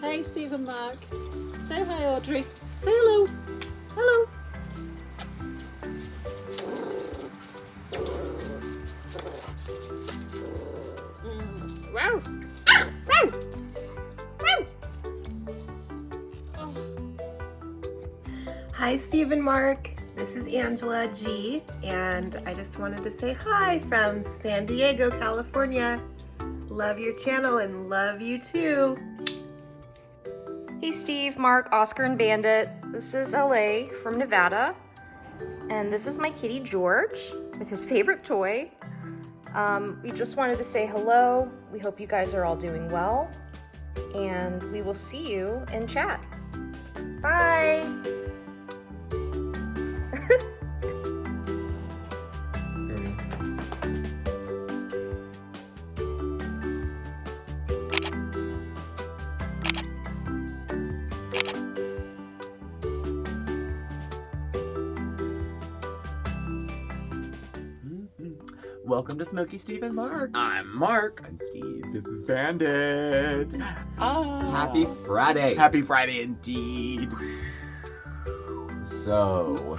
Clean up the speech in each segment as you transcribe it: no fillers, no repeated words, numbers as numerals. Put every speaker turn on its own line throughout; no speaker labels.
Hey, Steve and Mark. Say hi, Audrey. Say hello. Hello. Wow.
Hi, Steve and Mark. This is Angela G, and I just wanted to say hi from San Diego, California. Love your channel and love you too.
Hey Steve, Mark, Oscar, and Bandit. This is LA from Nevada, and this is my kitty George with his favorite toy. We just wanted to say hello. We hope you guys are all doing well, and we will see you in chat. Bye!
Welcome to Smokeysteveandmarc.
I'm Mark.
I'm Steve.
This is Bandit.
Happy Friday.
Happy Friday indeed.
So,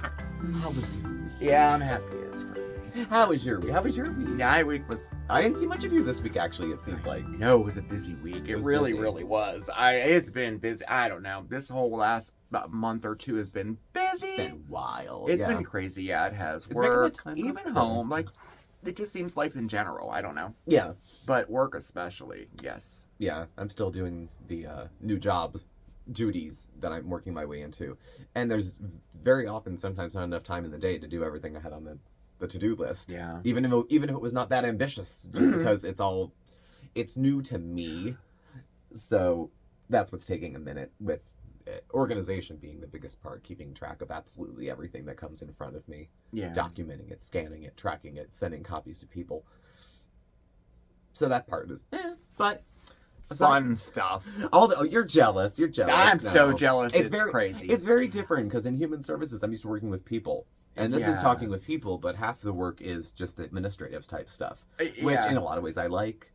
how was your week?
Yeah, I'm happy it's Friday.
How was your week?
Yeah, my week was...
I didn't see much of you this week, actually, it seemed like.
No, it was a busy week. It
was
really,
busy.
really was. It's been busy. I don't know. This whole last month or two has been busy.
It's been wild.
It's
yeah.
been crazy. Yeah, it has.
It's making the
Work,
time
even
go
home. Like, it just seems life in general. I don't know.
Yeah.
But work especially, yes.
Yeah, I'm still doing the new job duties that I'm working my way into. And there's very often, sometimes not enough time in the day to do everything I had on the to-do list.
Yeah.
Even if it was not that ambitious, just because it's new to me. So that's what's taking a minute, with organization being the biggest part, keeping track of absolutely everything that comes in front of me.
Yeah.
Documenting it, scanning it, tracking it, sending copies to people. So that part is but
Fun stuff.
You're jealous. You're jealous.
I'm
No.
so jealous. It's
very
crazy.
It's very different because in human services, I'm used to working with people. And this is
Yeah.
talking with people, but half the work is just administrative type stuff, which
Yeah.
in a lot of ways I like.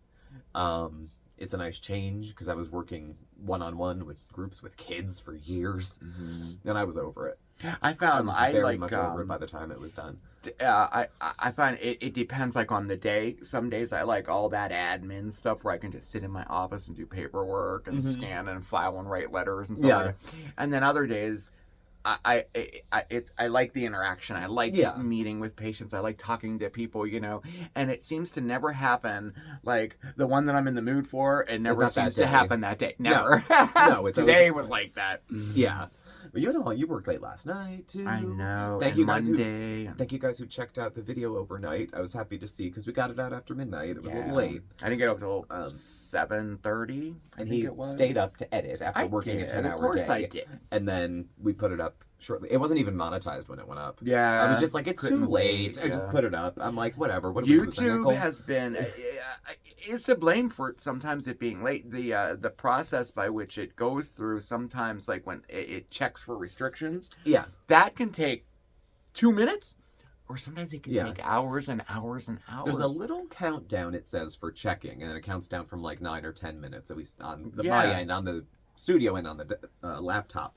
It's a nice change because I was working one-on-one with groups with kids for years, and I was over it.
I found
was
I
very
like
much over it by the time it was done.
I find it depends, like, on the day. Some days I like all that admin stuff where I can just sit in my office and do paperwork and scan and file and write letters and stuff like that. And then other days I like the interaction. I like meeting with patients. I like talking to people, and it seems to never happen, like the one that I'm in the mood for. It never seems to happen that day. Never.
No, it's
today
always
was like that.
Yeah. But you worked late last night too.
I know.
Thank
and
you guys
Monday.
Thank you guys who checked out the video overnight. I was happy to see because we got it out after midnight. It was a little late.
I didn't get up till 7:30.
And he stayed up to edit after working a 10-hour day.
Of course I did.
And then we put it up shortly. It wasn't even monetized when it went up.
Yeah.
I was just like, it's too late. I just put it up. I'm like, whatever. What
YouTube has been is to blame for sometimes it being late. The process by which it goes through, sometimes, like when it checks for restrictions, that can take 2 minutes, or sometimes it can take hours and hours and hours.
There's a little countdown, it says, for checking, and then it counts down from like 9 or 10 minutes, at least on my end, on the studio end, on the laptop.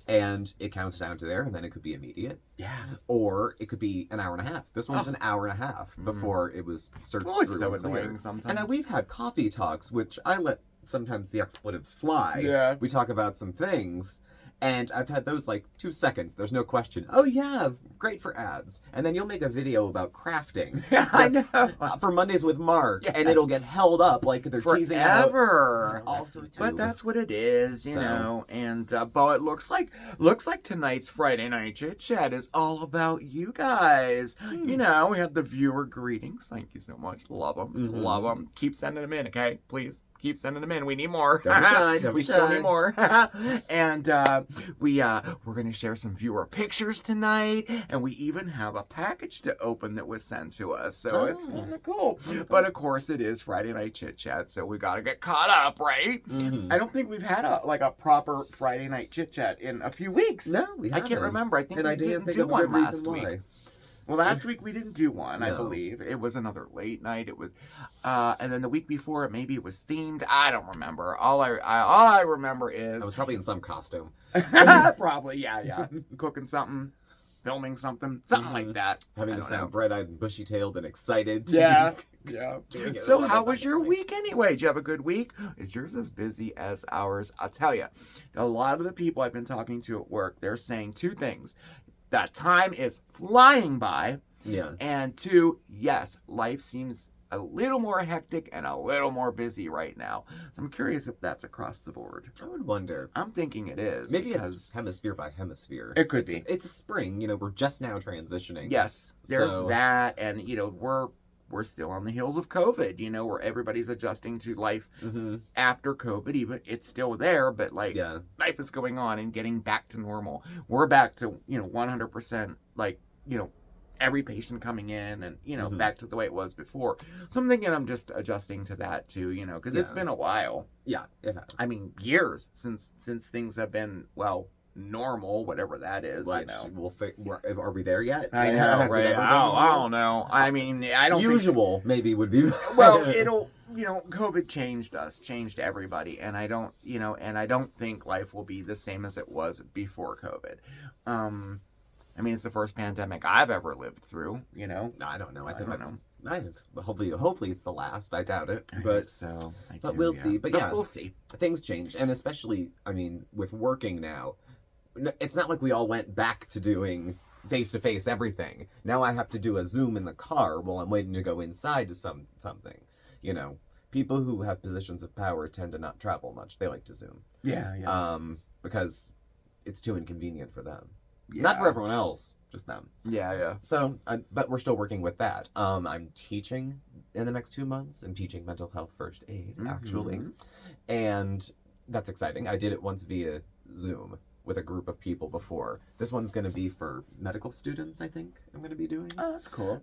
And it counts down to there, and then it could be immediate. Yeah. Or it could be an hour and a half. This one was an hour and a half before it was searched through.
It's so annoying sometimes.
And now we've had coffee talks, which I let sometimes the expletives fly.
Yeah.
We talk about some things, and I've had those like 2 seconds. There's no question. Oh yeah, great for ads. And then you'll make a video about crafting.
I know.
For Mondays with Mark, and it'll get held up like they're teasing out.
Forever.
Also, too.
But that's what it is, you know. And but it looks like tonight's Friday Night Chit Chat is all about you guys. You know, we have the viewer greetings. Thank you so much. Love them. Love them. Keep sending them in, okay? Please. Keep sending them in. We need more.
Don't be shy. Don't
we
be
still
shy.
need more. And we're gonna share some viewer pictures tonight, and we even have a package to open that was sent to us. So it's kind of cool. But of course, it is Friday Night Chit Chat, so we gotta get caught up, right? I don't think we've had a proper Friday Night Chit Chat in a few weeks.
No, we haven't.
I can't remember. I think
and
we
I didn't
didn't
think
do
of a
one
good
last
reason
week.
why.
Well, last week we didn't do one, I
No.
believe. It was another late night. It was, and then the week before, maybe it was themed. I don't remember. All I remember is
I was probably in some costume.
probably, yeah, cooking something, filming something like that.
Having
I
to
don't
sound
know.
bright-eyed and bushy-tailed and excited. To
Yeah,
be
yeah.
doing it
So,
all
how
the
was
time.
your week anyway? Did you have a good week? Is yours as busy as ours? I'll tell you, a lot of the people I've been talking to at work, they're saying two things: that time is flying by.
Yeah.
And two, yes, life seems a little more hectic and a little more busy right now. So I'm curious if that's across the board.
I would wonder.
I'm thinking it is.
Maybe
because,
it's hemisphere by hemisphere.
It could be.
It's a spring, we're just now transitioning.
Yes, there's
So-
that, and we're still on the heels of COVID. Where everybody's adjusting to life
Mm-hmm.
after COVID. Even it's still there, but
Yeah.
life is going on and getting back to normal. We're back to 100% every patient coming in and
Mhm.
back to the way it was before. So I'm thinking I'm just adjusting to that too, because it's
Yeah.
been a while.
Yeah, it has.
I mean, years since things have been normal, whatever that is.
Are we there yet?
I
Has
know,
it
right?
ever been
I
normal?
don't know. I mean, I don't think
Usual maybe would be.
well, it'll COVID changed everybody, and I don't think life will be the same as it was before COVID. I mean, it's the first pandemic I've ever lived through.
I don't know.
I don't know.
Hopefully it's the last. I doubt it,
I hope
but
so.
but we'll see. But yeah,
we'll see.
things change, and especially with working now, it's not like we all went back to doing face-to-face everything. Now I have to do a Zoom in the car while I'm waiting to go inside to something. People who have positions of power tend to not travel much. They like to Zoom.
Yeah.
Because it's too inconvenient for them.
Yeah.
Not for everyone else, just them.
Yeah.
So, but we're still working with that. I'm teaching in the next 2 months. I'm teaching mental health first aid, actually.
Mhm.
And that's exciting. I did it once via Zoom with a group of people before. This one's going to be for medical students, I think I'm going to be doing.
Oh, that's cool.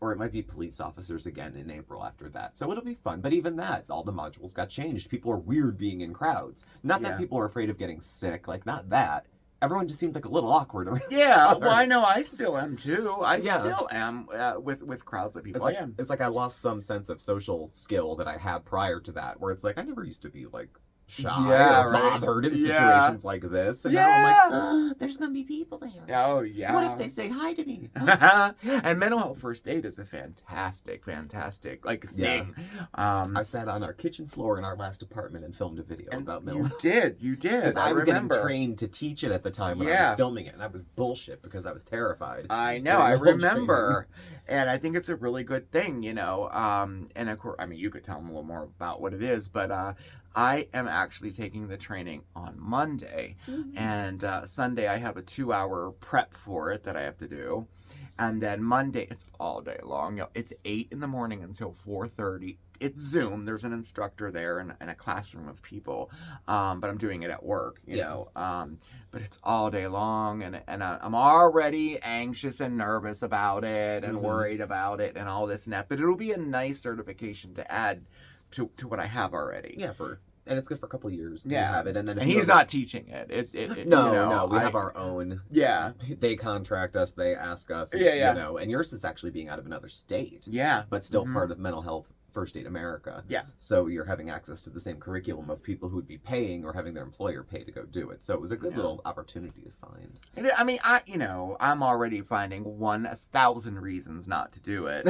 Or it might be police officers again in April after that. So it'll be fun. But even that, all the modules got changed. People are weird being in crowds. Not
Yeah.
that people are afraid of getting sick, not that. Everyone just seemed like a little awkward around each
Yeah,
other.
well, I know I still am too. I
Yeah.
still am with crowds of people.
It's like I lost some sense of social skill that I had prior to that, where it's like I never used to be shy
Yeah,
or
right.
bothered in
Yeah.
situations like this, and now I'm like, there's gonna be people there.
Oh, yeah.
What if they say hi to me?
And mental health first aid is a fantastic
Yeah.
thing.
I sat on our kitchen floor in our last apartment and filmed a video about mental health.
You did.
Because I was
remember.
getting trained to teach it at the time when I
Yeah.
was filming it, and that was bullshit because I was terrified.
I know,
During
I
the whole
remember. And I think it's a really good thing, And of course, you could tell them a little more about what it is, but I am actually taking the training on Monday.
Mhm.
And Sunday, I have a 2-hour prep for it that I have to do. And then Monday, it's all day long. It's 8 in the morning until 4:30. It's Zoom. There's an instructor there and a classroom of people. But I'm doing it at work, you know. But it's all day long. And I'm already anxious and nervous about it and worried about it and all this and that. But it'll be a nice certification to add to what I have already.
Yeah, and it's good for a couple of years. To
Yeah.
have it, and then if
And
you
he's
ever-
not teaching it.
No, we have our own.
Yeah.
They contract us. They ask us.
Yeah.
And yours is actually being out of another state.
Yeah.
But still
Mhm.
part of Mental Health First Aid America.
Yeah.
So you're having access to the same curriculum of people who would be paying or having their employer pay to go do it. So it was a good little opportunity to find.
I'm already finding 1,000 reasons not to do it.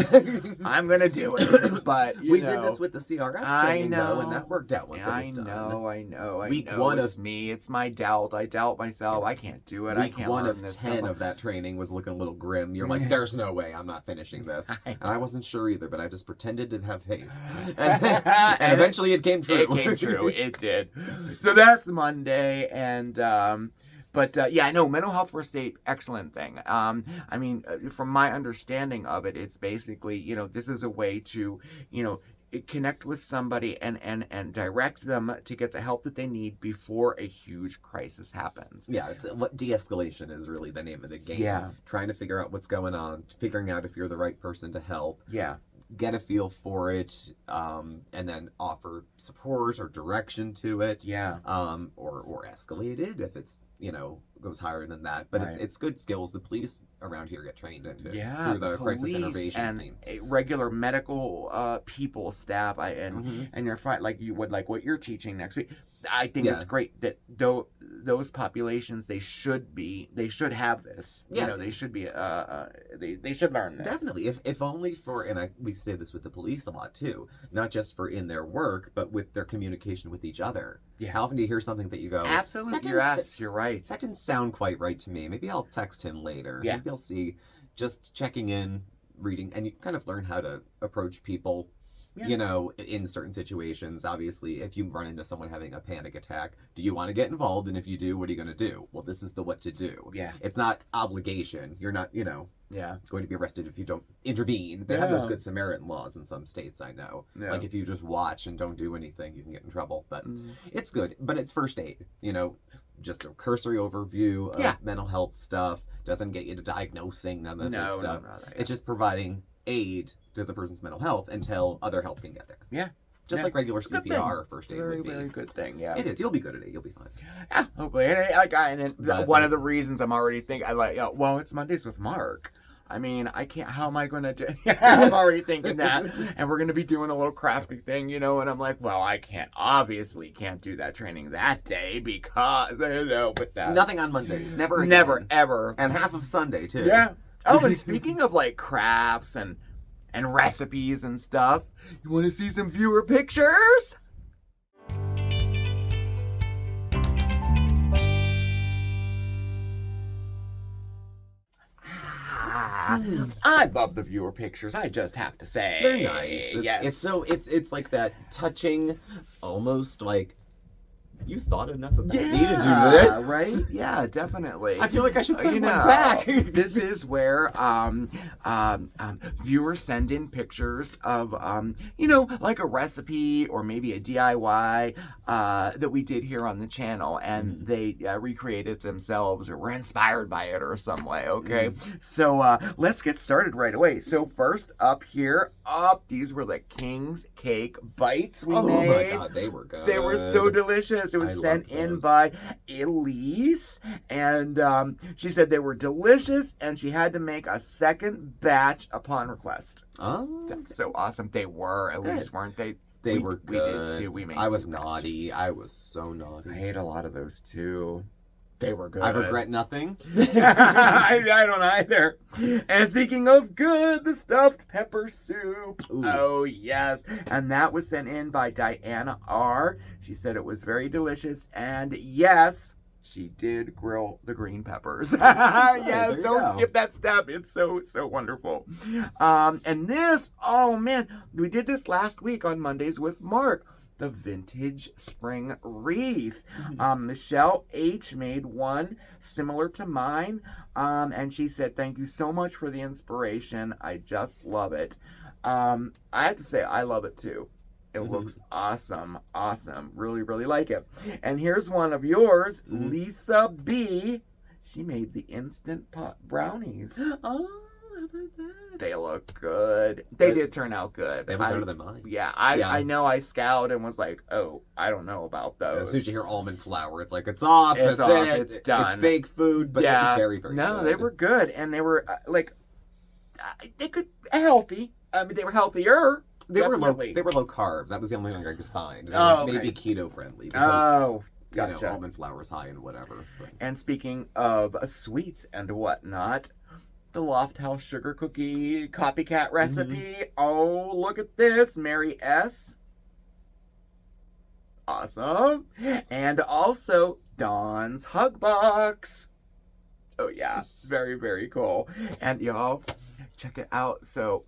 I'm gonna do it, but
We did this with the CRS
I
training though,
know.
and that worked out once it was done.
I know.
Week
I know.
one
It's
of-
me. It's my doubt. I doubt myself. I can't do it. I
Week
can't
one
learn
of
this
10
stuff.
of that training was looking a little grim. You're like, there's no way I'm not finishing this.
I
And I wasn't sure either, but I just pretended to have faith.
And
And eventually it came true.
It came true. It did. So that's Monday, and I know mental health first aid, excellent thing. From my understanding of it, it's basically this is a way to connect with somebody and direct them to get the help that they need before a huge crisis happens.
Yeah, it's what de-escalation is really the name of the game.
Yeah.
Trying to figure out what's going on, figuring out if you're the right person to help.
Yeah.
Get a feel for it, and then offer support or direction to it.
Yeah.
Or escalate it if it's goes higher than that. But
Right.
it's good skills the police around here get trained into
Yeah,
through the crisis
police
interventions
and
team.
regular medical people staff.
Mhm.
And you're fine, like you would like what you're teaching next week. I think
Yeah.
it's great that those populations they should have this.
Yeah.
They should be they should learn this.
Definitely, if only for, and we say this with the police a lot too, not just for in their work, but with their communication with each other.
Yeah.
How often do you hear something that you go,
Absolutely,
"That didn't
you're right.
that didn't sound quite right to me. Maybe I'll text him later."
Yeah.
Maybe I'll see. Just checking in, reading, and you kind of learn how to approach people.
Yeah.
In certain situations. Obviously, if you run into someone having a panic attack, do you want to get involved? And if you do, what are you going to do? Well, this is the what to do.
Yeah.
It's not obligation. You're not,
Yeah.
going to be arrested if you don't intervene. They have those
Yeah.
Good Samaritan laws in some states, I know.
Yeah.
Like if you just watch and don't do anything, you can get in trouble. But
Mm.
it's good. But it's first aid. Just a cursory overview of
Yeah.
mental health stuff. Doesn't get you to diagnosing, none of that
No,
stuff.
no, yeah.
It's just providing aid to the person's mental health until other help can get there.
Yeah.
Just
Yeah.
like regular
It's a good
CPR or
thing.
first aid
Very,
would be.
very good thing. Yeah.
It is. You'll be good at it. You'll be fine.
Yeah, hopefully.
But,
One of the reasons I'm already thinking, well, it's Mondays with Mark. I mean, I can't, how am I going to do, I'm already thinking that, and we're going to be doing a little crafty thing, and I'm like, well, I obviously can't do that training that day because, but that.
Nothing on Mondays. Never again.
Never, ever.
And half of Sunday, too.
Yeah. Oh, and speaking of like crafts and recipes and stuff, you want to see some viewer pictures? I love the viewer pictures. I just have to say
They're nice.
Yes.
It's like that touching, almost like you thought enough about me to do
Yeah,
this,
right? Yeah, definitely.
I feel like I should send one
know,
back.
This is where viewers send in pictures of like a recipe or maybe a DIY that we did here on the channel, and they recreated it themselves or were inspired by it or some way. Okay, so let's get started right away. So first up here, these were the King's Cake bites we made.
Oh my god, they were good.
They were so delicious. It was
I
sent
love
in
those.
by Elise, and she said they were delicious, and she had to make a second batch upon request.
Oh,
That's so awesome. They were, at least, weren't they?
they
We-
were
We did
good.
too. We made
I was
two
naughty.
batches.
I was so naughty.
I ate a lot of those too. They were good.
I regret nothing.
I don't either. And speaking of good, the stuffed pepper soup.
Ooh.
Oh, yes. And that was sent in by Diana R. She said it was very delicious. And yes, she did grill the green peppers. Yes,
there you
don't
go.
skip that step. It's so wonderful. And this, oh man, we did this last week on Mondays with Mark. The vintage spring wreath. Michelle H made one similar to mine, and she said, "Thank you so much for the inspiration. I just love it." I have to say, I love it too. It looks awesome. Really, really like it. And here's one of yours, Lisa B. She made the Instant Pot brownies.
Oh, how about that?
They look good. They did turn out good.
They look better than mine.
Yeah,
Yeah.
I know I scowled and was like, oh, I don't know about
As
those.
soon as you hear almond flour, it's like it's off.
It's
That's
off,
it.
it's done.
It's fake food, but it was very, very
no,
good.
they were good, and they were they could healthy. I mean, they were healthier.
They were low.
definitely.
They were low carb. That was the only thing I could find. They
Oh,
were
okay.
maybe keto friendly. Because,
Oh, gotcha.
almond flour is high and whatever. But.
And speaking of sweets and whatnot, the Loft House sugar cookie copycat recipe. Oh, look at this, Mary S. Awesome. And also Dawn's Hug Box. Oh yeah, very, very cool. And y'all, check it out. So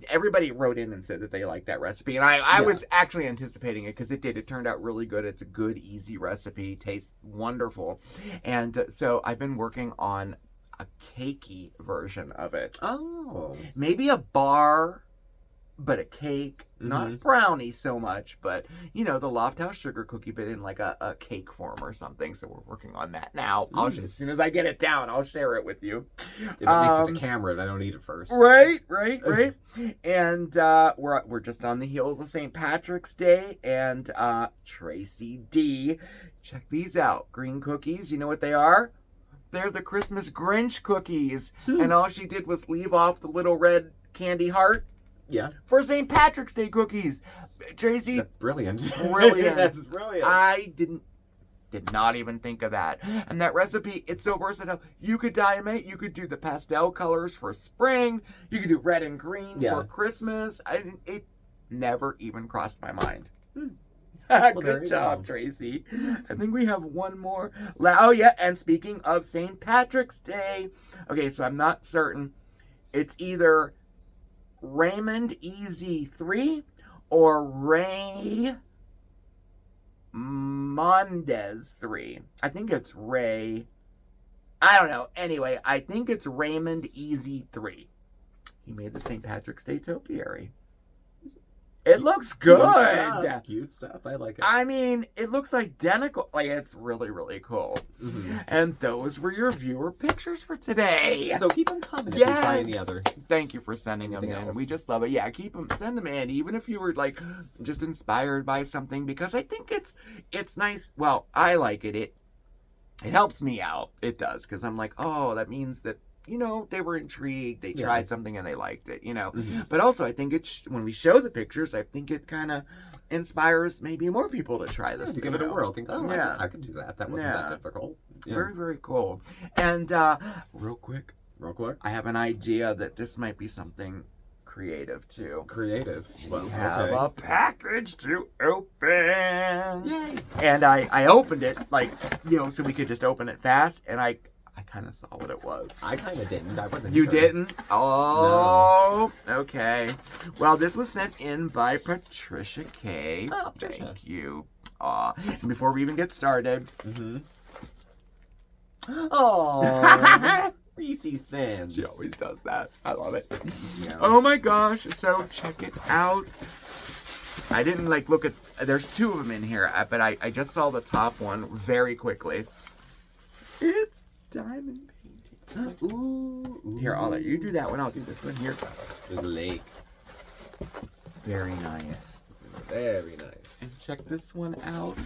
everybody wrote in and said that they liked that recipe, and I was actually anticipating it because it did. It turned out really good. It's a good, easy recipe. Tastes wonderful. And so I've been working on a cakey version of it.
Oh.
Maybe a bar but a cake, not a brownie so much, but the Loft House sugar cookie, but in like a cake form or something. So we're working on that now. As soon as I get it down, I'll share it with you.
If it makes it to camera, and I don't eat it first.
Right. And we're just on the heels of St. Patrick's Day, and Tracy D, check these out. Green cookies, you know what they are? They're the Christmas Grinch cookies. And all she did was leave off the little red candy heart.
Yeah.
For St. Patrick's Day cookies. Tracy.
That's brilliant.
Brilliant.
That's brilliant.
I did not even think of that. And that recipe, it's so versatile. You could diamond it. You could do the pastel colors for spring. You could do red and green for Christmas. It never even crossed my mind. Good job, Tracy. I think we have one more. Oh, yeah. And speaking of St. Patrick's Day. Okay, so I'm not certain. It's either Raymond EZ3 or Ray Mondes 3. I think it's Ray. I don't know. Anyway, I think it's Raymond EZ3. He made the St. Patrick's Day topiary. It looks good.
Cute stuff. I like it.
I mean, it looks identical. Like, it's really, really cool. And those were your viewer pictures for today.
So keep them coming if you try any other.
Thank you for sending them in. We just love it. Yeah, keep them. Send them in, even if you were like just inspired by something, because I think it's nice. Well, I like it. It helps me out. It does, because I'm like, oh, that means that they were intrigued. They tried something and they liked it, But also, I think when we show the pictures, I think it kind of inspires maybe more people to try this.
To give it a whirl. Think, I could do that. That wasn't that difficult. Yeah.
Very, very cool. And real quick, I have an idea that this might be something creative too.
Creative. Well,
we have a package to open. Yay! And I opened it so we could just open it fast, and I kind of saw what it was.
I kind of didn't. I wasn't.
You didn't? Oh, no. Okay. Well, this was sent in by Patricia K.
Oh, Patricia.
Thank you. And before we even get started.
Oh, Reese's Thins.
She always does that. I love it. Yeah. Oh my gosh. So check it out. I didn't look at. There's two of them in here, but I just saw the top one very quickly. It's diamond painting.
Ooh.
Here, I'll let you do that one. I'll do this one here.
There's a lake.
Very nice.
Very nice.
And check this one out.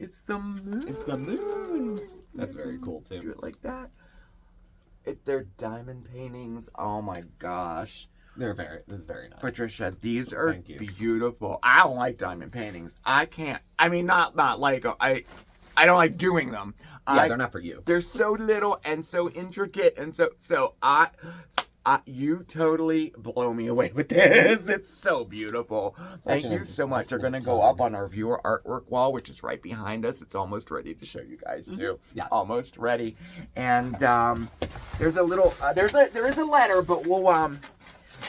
It's the moon.
It's the moons. That's very cool too.
Do it like that. They're diamond paintings. Oh my gosh.
They're very nice.
Patricia, these are beautiful. I don't like diamond paintings. I can't. I mean, not like I don't like doing them.
Yeah, they're not for you.
They're so little and so intricate, and so you totally blow me away with this. It's so beautiful. Thank you so much. They're going to go up on our viewer artwork wall, which is right behind us. It's almost ready to show you guys too.
Yeah,
almost ready. And there's a little there is a letter, but we'll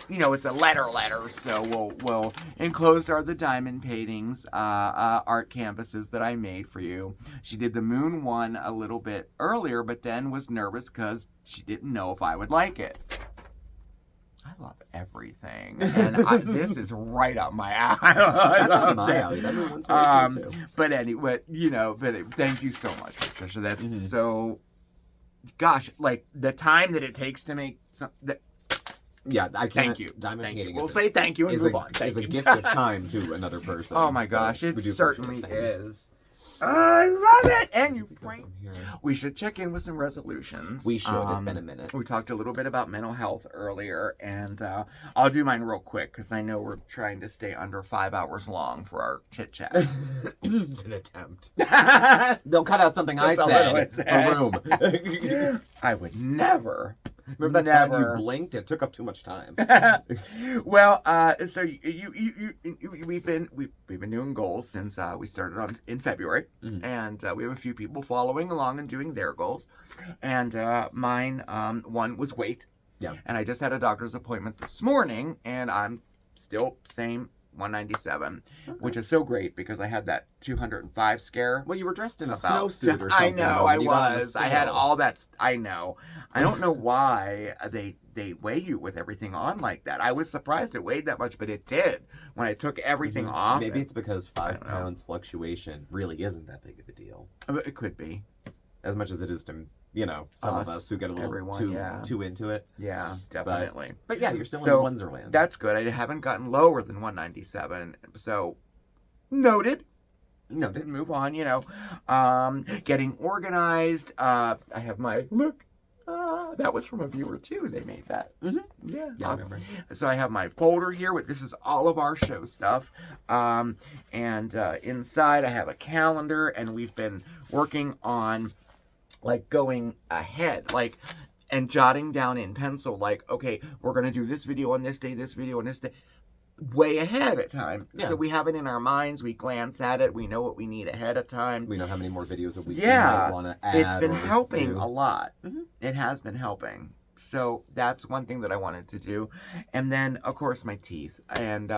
it's a letter, so we'll enclosed are the diamond paintings, art canvases that I made for you. She did the moon one a little bit earlier, but then was nervous because she didn't know if I would like it. I love everything, and this is right up my alley.
That's up my alley. That moon one's very cool too.
But anyway, thank you so much, Patricia. That's so, gosh, the time that it takes to make something.
Yeah, I can't.
Thank you.
Diamond painting.
We'll say thank you and move on.
Is a gift of time to another person.
Oh my gosh, it certainly is. I love it. And you, Frank. We should check in with some resolutions.
We should. It's been a minute.
We talked a little bit about mental health earlier, and I'll do mine real quick because I know we're trying to stay under 5 hours long for our chit chat.
It's an attempt. They'll cut out something I said for room.
I would never.
Remember that time you blinked? It took up too much time.
Well, so we've been doing goals since we started in February, and we have a few people following along and doing their goals, and mine one was weight.
Yeah,
and I just had a doctor's appointment this morning, and I'm still same 197, which is so great because I had that 205 scare.
Well, you were dressed in a
about-
snowsuit or
I
something.
know,
though,
I
when you got on the
was. I had
scale.
all that. I know. I don't know why they weigh you with everything on like that. I was surprised it weighed that much, but it did when I took everything off.
Maybe it's because 5
don't know.
pounds fluctuation really isn't that big of a deal.
It could be.
As much as it is to, some of us who get a little
everyone,
too into it.
Yeah, definitely.
But yeah, you're still
So,
in Wonderland.
That's good. I haven't gotten lower than 197. So, noted.
No,
Didn't move on, getting organized. I have my look. That was from a viewer too. They made that.
Mm-hmm.
Yeah,
Yeah,
awesome.
I remember.
So I have my folder here with this is all of our show stuff. And inside I have a calendar, and we've been working on like going ahead, like and jotting down in pencil, like, okay, we're gonna do this video on this day, this video on this day. Way ahead of time.
Yeah.
So we have it in our minds, we glance at it, we know what we need ahead of time.
We know how many more videos a week
Yeah.
we might want to add.
It's been
or
helping
do.
a lot.
Mhm.
It has been helping. So that's one thing that I wanted to do. And then of course my teeth and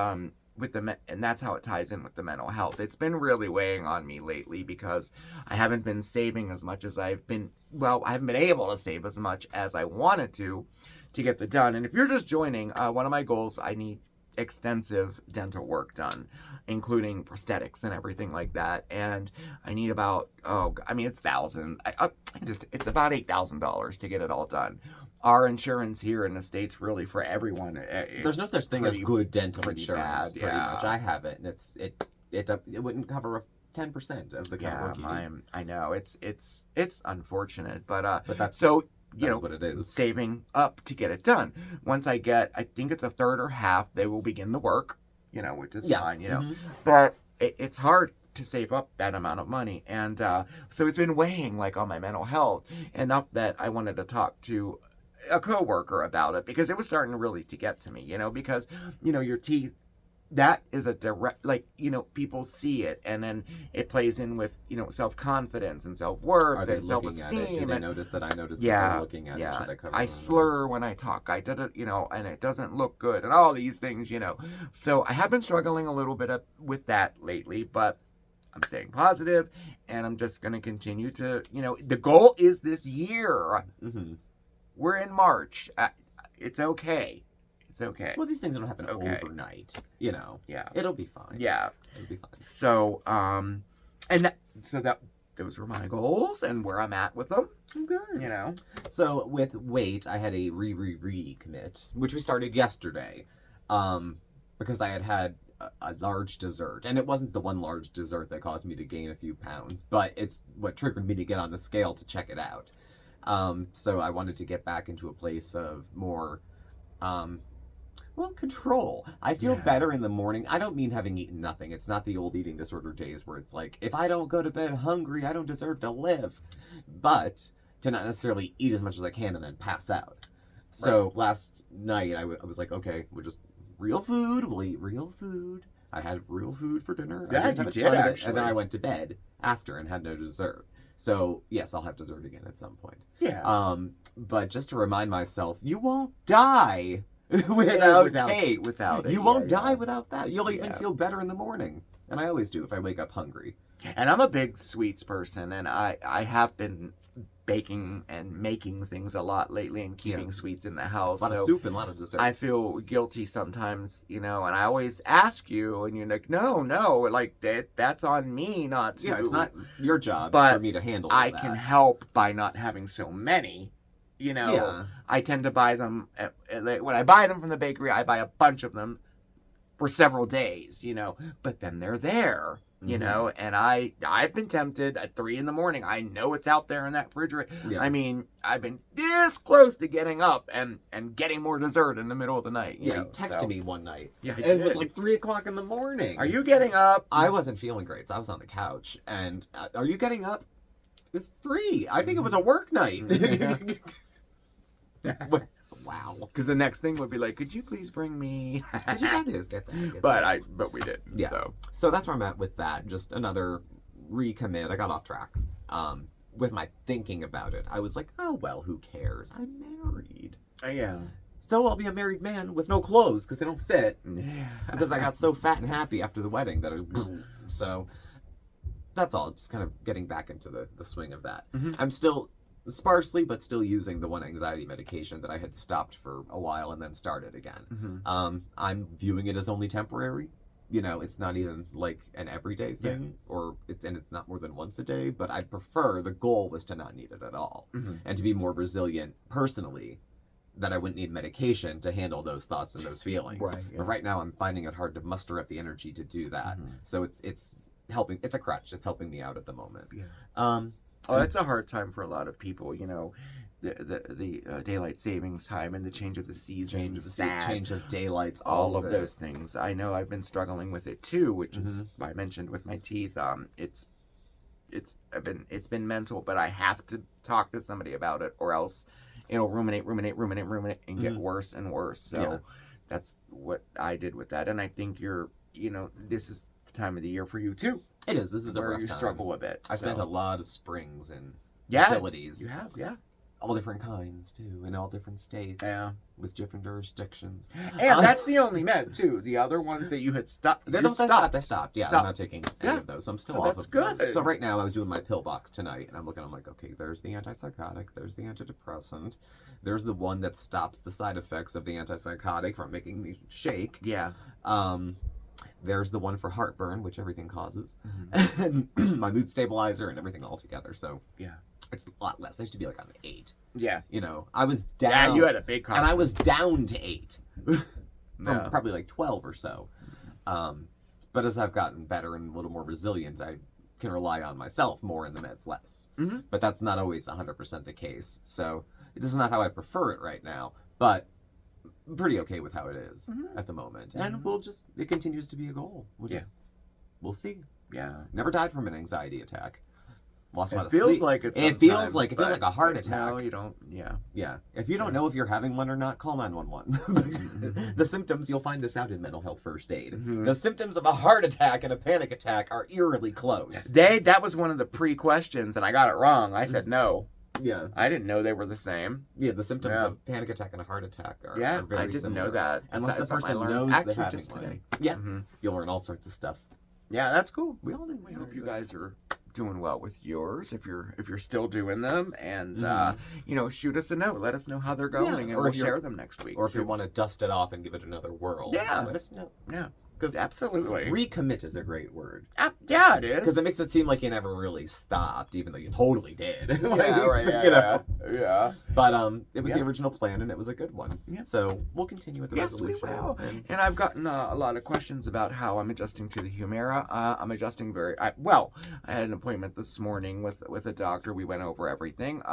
and that's how it ties in with the mental health. It's been really weighing on me lately because I haven't been saving as much as I haven't been able to save as much as I wanted to get the done. And if you're just joining, one of my goals, I need extensive dental work done, including prosthetics and everything like that. And I need about it's thousands. It's about $8,000 to get it all done. Our insurance here in the States, really for everyone,
There's no such thing as good dental
pretty
insurance.
bad,
Pretty
yeah.
much, I have it, and it wouldn't cover 10% of the kind of work you need.
I know it's unfortunate, but
that's
so.
That's what it is.
Saving up to get it done. Once I think it's a third or half, they will begin the work, which is fine,
Mhm.
But it's hard to save up that amount of money. And so it's been weighing like on my mental health enough that I wanted to talk to a coworker about it because it was starting really to get to me, because, your teeth, that is a direct, people see it, and then it plays in with, self-confidence and self-worth
Are they
and
looking at it?
self-esteem.
Did they
and
notice that I noticed that
yeah,
they're looking at it? Should I cover
I
them?
slur when I talk. I did it, and it doesn't look good, and all these things, So I have been struggling a little bit with that lately, but I'm staying positive, and I'm just going to continue to, the goal is this year.
Mm-hmm.
We're in March. It's okay. It's okay.
Well, these things don't happen
It's okay.
overnight.
Yeah.
It'll be fine.
Yeah.
It'll be fine.
So, those were my goals and where I'm at with them.
Good. So with weight, I had a recommit, which we started yesterday, because I had a large dessert, and it wasn't the one large dessert that caused me to gain a few pounds, but it's what triggered me to get on the scale to check it out. So I wanted to get back into a place of more, control. I feel better in the morning. I don't mean having eaten nothing. It's not the old eating disorder days where it's like, if I don't go to bed hungry, I don't deserve to live. But to not necessarily eat as much as I can and then pass out. So last night I was like, okay, we'll just real food. We'll eat real food. I had real food for dinner.
Yeah,
I didn't
you
have a
did,
ton of it,
actually.
and then I went to bed after and had no dessert. So yes, I'll have dessert again at some point.
Yeah.
But just to remind myself, you won't die without cake.
Without it.
You won't
Yeah,
die
yeah.
without that. You'll even
Yeah.
feel better in the morning. And I always do if I wake up hungry.
And I'm a big sweets person, and I have been baking and making things a lot lately and keeping sweets in the house.
A lot of soup and a lot of dessert.
I feel guilty sometimes, and I always ask you, and you're like, no, like that's on me not to.
Yeah, it's not your job
But
for me to handle
I
that.
can help by not having so many.
Yeah.
I tend to buy them when I buy them from the bakery. I buy a bunch of them for several days, but then they're there.
Mhm.
And I've been tempted at 3 a.m. I know it's out there in that refrigerator.
Yeah.
I mean, I've been this close to getting up and getting more dessert in the middle of the night.
Yeah, you texted me one night.
Yeah, I
It was
did.
like 3 o'clock in the morning.
Are you getting up?
I wasn't feeling great, so I was on the couch. And are you getting up? It's 3. I think it was a work night. Wow.
Because the next thing would be like, could you please bring me?
What you gotta do is get that.
But we didn't.
Yeah.
So.
So that's where I'm at with that. Just another recommit. I got off track. With my thinking about it, I was like, oh well, who cares? I'm married.
Yeah.
so I'll be a married man with no clothes because they don't fit.
Yeah.
Because I got so fat and happy after the wedding that so that's all. Just kind of getting back into the swing of that. I'm still sparsely, but still using the one anxiety medication that I had stopped for a while and then started again. I'm viewing it as only temporary. You know, it's not even like an everyday thing, or it's not more than once a day, but I'd prefer, the goal was to not need it at all and to be more resilient personally, that I wouldn't need medication to handle those thoughts and those feelings.
Right, yeah.
But right now I'm finding it hard to muster up the energy to do that. So it's helping. It's a crutch. It's helping me out at the moment.
That's a hard time for a lot of people, you know. The daylight savings time and the change of the season,
change of daylights,
all of those things. I know I've been struggling with it too, which is I mentioned with my teeth. It's been mental, but I have to talk to somebody about it, or else it'll ruminate, and get worse and worse. So that's what I did with that, and I think this is the time of the year for you too.
It is. This is
where
a rough
you
time.
struggle a bit.
I spent a lot of springs in
Yeah,
facilities.
You have, yeah.
All different kinds, too, in all different states.
Yeah.
With different jurisdictions.
And that's the only med, too. The other ones that you had stopped.
I stopped. Yeah, I'm not taking any of those. So I'm still off of
good.
those. So right now I was doing my pill box tonight, and I'm like, okay, there's the antipsychotic, there's the antidepressant, there's the one that stops the side effects of the antipsychotic from making me shake.
Yeah.
There's the one for heartburn, which everything causes, and my mood stabilizer and everything all together. So
yeah.
It's a lot less. I used to be like on 8.
Yeah.
You know, I was down.
Yeah, you had a big cost.
And I was down to 8 from probably like 12 or so. But as I've gotten better and a little more resilient, I can rely on myself more and the meds less. But that's not always 100% the case. So this is not how I prefer it right now. But I'm pretty okay with how it is at the moment. And it continues to be a goal. We'll see.
Yeah.
Never died from an anxiety attack. Lost a lot
It
of
feels
sleep.
like
it feels like a heart attack.
No, you don't. Yeah.
Yeah. If you don't know if you're having one or not, call 911. The symptoms, you'll find this out in mental health first aid. The symptoms of a heart attack and a panic attack are eerily close.
That was one of the pre-questions, and I got it wrong. I said no.
Yeah.
I didn't know they were the same.
Yeah, the symptoms of panic attack and a heart attack are very similar.
I didn't know that.
Unless the person knows they're having one. Yeah. You'll learn all sorts of stuff.
Yeah, that's cool.
We all do.
We hope you guys are doing well with yours, if you're still doing them, and shoot us a note, let us know how they're going, and we'll share them next week.
Or if you want to dust it off and give it another whirl, let us know.
Yeah,
because
absolutely,
recommit is a great word.
Yeah, it is,
because it makes it seem like you never really stopped, even though you totally did.
Yeah.
But it was the original plan, and it was a good one. Yeah. So we'll continue with the resolutions.
We will. And I've gotten a lot of questions about how I'm adjusting to the Humira. I'm adjusting I had an appointment this morning with a doctor. We went over everything.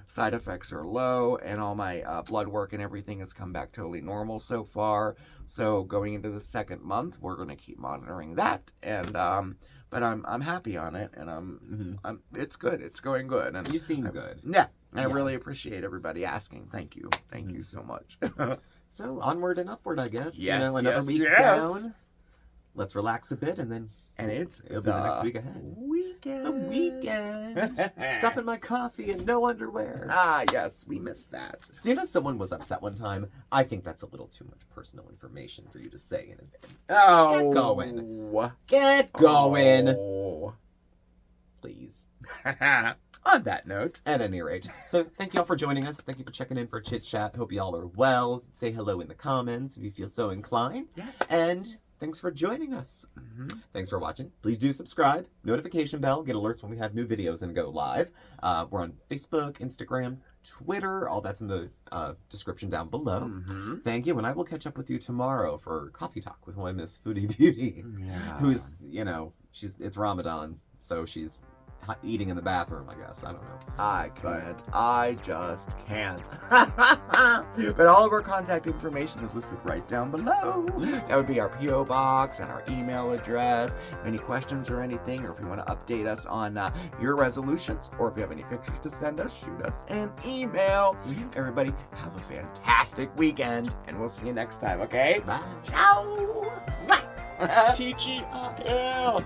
Side effects are low, and all my blood work and everything has come back totally normal so far. So going into the second month, we're going to keep monitoring that. And but I'm happy on it, and I'm it's good. It's going good. And
you seem good.
Yeah. I really appreciate everybody asking. Thank you. Thank you so much.
So onward and upward, I guess.
Yes,
another week down. Let's relax a bit, and then it'll be the next week ahead. The weekend. Stuff in my coffee and no underwear.
Ah, yes, we missed that.
You know, someone was upset one time. I think that's a little too much personal information for you to say in advance.
Oh,
get going. Get going.
Oh.
Please.
On that note.
At any rate. So thank you all for joining us. Thank you for checking in for Chit Chat. Hope you all are well. Say hello in the comments if you feel so inclined.
Yes.
And thanks for joining us. Thanks for watching. Please do subscribe. Notification bell. Get alerts when we have new videos and go live. We're on Facebook, Instagram, Twitter. All that's in the description down below. Thank you. And I will catch up with you tomorrow for Coffee Talk with my Miss Foodie Beauty. Yeah. Who's, it's Ramadan. So she's eating in the bathroom, I guess. I don't know.
I can't. I just can't. But all of our contact information is listed right down below. That would be our P.O. box and our email address. Any questions or anything, or if you want to update us on your resolutions, or if you have any pictures to send us, shoot us an email. Everybody, have a fantastic weekend, and we'll see you next time, okay?
Bye.
Ciao!
TGIL!